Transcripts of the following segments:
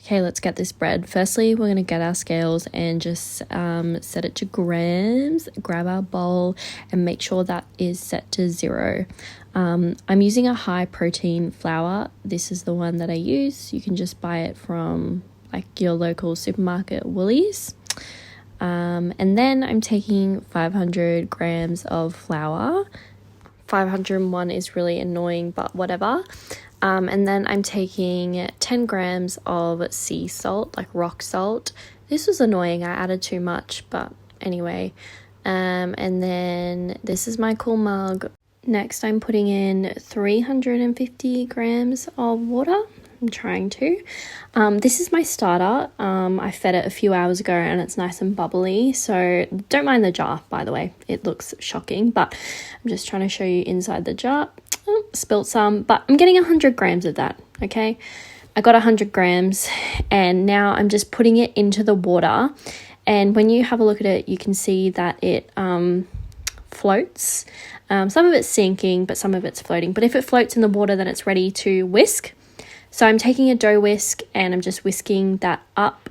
Okay, let's get this bread. Firstly, we're going to get our scales and just set it to grams, grab our bowl and make sure that is set to 0. I'm using a high protein flour. This is the one that I use. You can just buy it from like your local supermarket, Woolies. And then I'm taking 500 grams of flour. 501 is really annoying, but whatever. And then I'm taking 10 grams of sea salt, like rock salt. This was annoying. I added too much, but anyway. And then this is my cool mug. Next, I'm putting in 350 grams of water. I'm trying to. This is my starter. I fed it a few hours ago and it's nice and bubbly. So don't mind the jar, by the way. It looks shocking, but I'm just trying to show you inside the jar. Oh, spilt some, but I'm getting 100 grams of that, okay? I got 100 grams and now I'm just putting it into the water. And when you have a look at it, you can see that it floats. Some of it's sinking, but some of it's floating. But if it floats in the water, then it's ready to whisk. So I'm taking a dough whisk and I'm just whisking that up.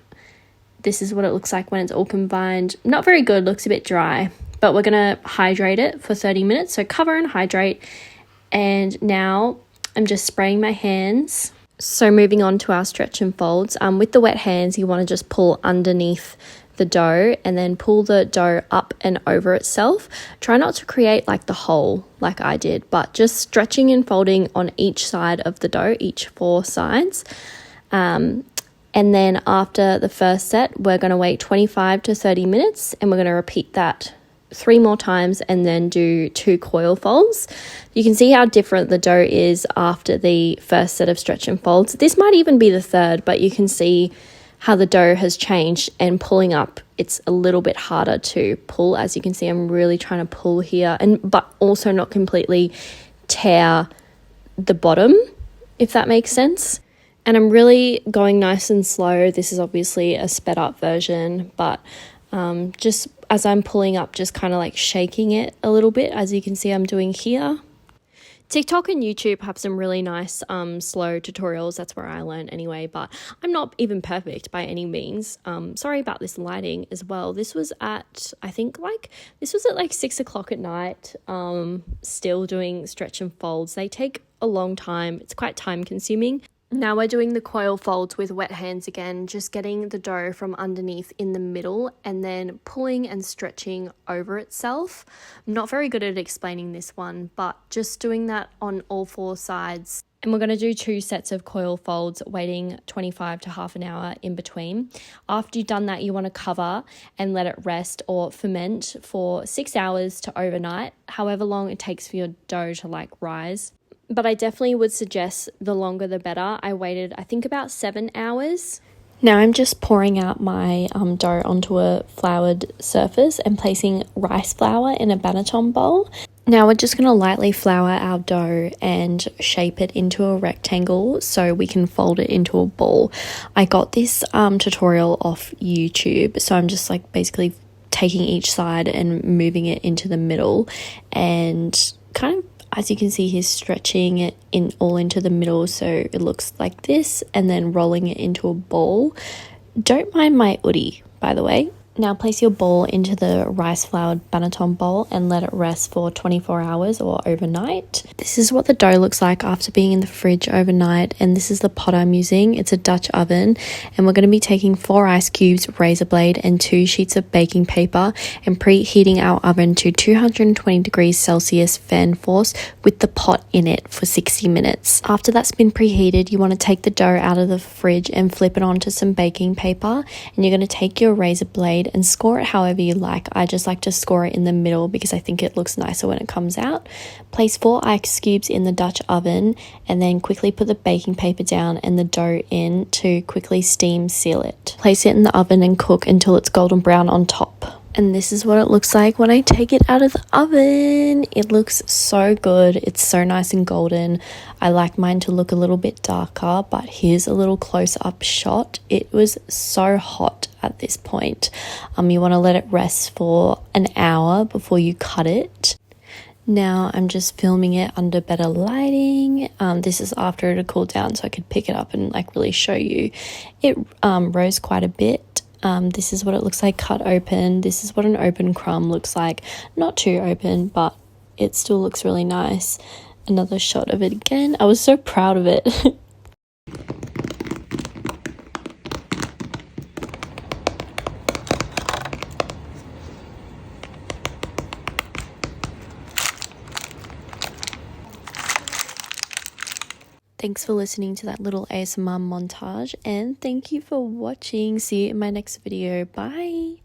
This is what it looks like when it's all combined. Not very good, looks a bit dry, but we're gonna hydrate it for 30 minutes. So cover and hydrate. And now I'm just spraying my hands. So moving on to our stretch and folds. With the wet hands, you want to just pull underneath the dough and then pull the dough up and over itself. Try not to create like the hole like I did, but just stretching and folding on each side of the dough, each 4 sides. And then after the first set, we're going to wait 25 to 30 minutes and we're going to repeat that 3 more times and then do 2 coil folds. You can see how different the dough is after the first set of stretch and folds. This might even be the third, but you can see how the dough has changed, and pulling up, it's a little bit harder to pull. As you can see, I'm really trying to pull here, but also not completely tear the bottom, if that makes sense. And I'm really going nice and slow. This is obviously a sped up version, but just as I'm pulling up, just kind of like shaking it a little bit, as you can see I'm doing here. TikTok and YouTube have some really nice slow tutorials. That's where I learned anyway, but I'm not even perfect by any means. Sorry about this lighting as well. This was at, I think this was at like 6 o'clock at night, still doing stretch and folds. They take a long time. It's quite time consuming. Now we're doing the coil folds with wet hands again, just getting the dough from underneath in the middle and then pulling and stretching over itself. I'm not very good at explaining this one, but just doing that on all 4 sides. And we're going to do 2 sets of coil folds, waiting 25 to half an hour in between. After you've done that, you want to cover and let it rest or ferment for 6 hours to overnight, however long it takes for your dough to like rise. But I definitely would suggest the longer the better. I waited, I think, about 7 hours. Now I'm just pouring out my dough onto a floured surface and placing rice flour in a banneton bowl. Now we're just going to lightly flour our dough and shape it into a rectangle so we can fold it into a ball. I got this tutorial off YouTube, so I'm just like basically taking each side and moving it into the middle and kind of, as you can see here, stretching it all into the middle so it looks like this, and then rolling it into a ball. Don't mind my hoodie, by the way. Now place your ball into the rice floured banneton bowl and let it rest for 24 hours or overnight. This is what the dough looks like after being in the fridge overnight, and this is the pot I'm using. It's a Dutch oven, and we're going to be taking 4 ice cubes, razor blade and 2 sheets of baking paper and preheating our oven to 220 degrees Celsius fan force with the pot in it for 60 minutes. After that's been preheated, you want to take the dough out of the fridge and flip it onto some baking paper, and you're going to take your razor blade and score it however you like. I just like to score it in the middle because I think it looks nicer when it comes out. Place 4 ice cubes in the Dutch oven and then quickly put the baking paper down and the dough in to quickly steam seal it. Place it in the oven and cook until it's golden brown on top. And this is what it looks like when I take it out of the oven. It looks so good. It's so nice and golden. I like mine to look a little bit darker, but here's a little close-up shot. It was so hot at this point. You want to let it rest for an hour before you cut it. Now I'm just filming it under better lighting. This is after it had cooled down, so I could pick it up and like really show you. It rose quite a bit. This is what it looks like cut open. This is what an open crumb looks like. Not too open, but it still looks really nice. Another shot of it again. I was so proud of it. Thanks for listening to that little ASMR montage, and thank you for watching. See you in my next video. Bye.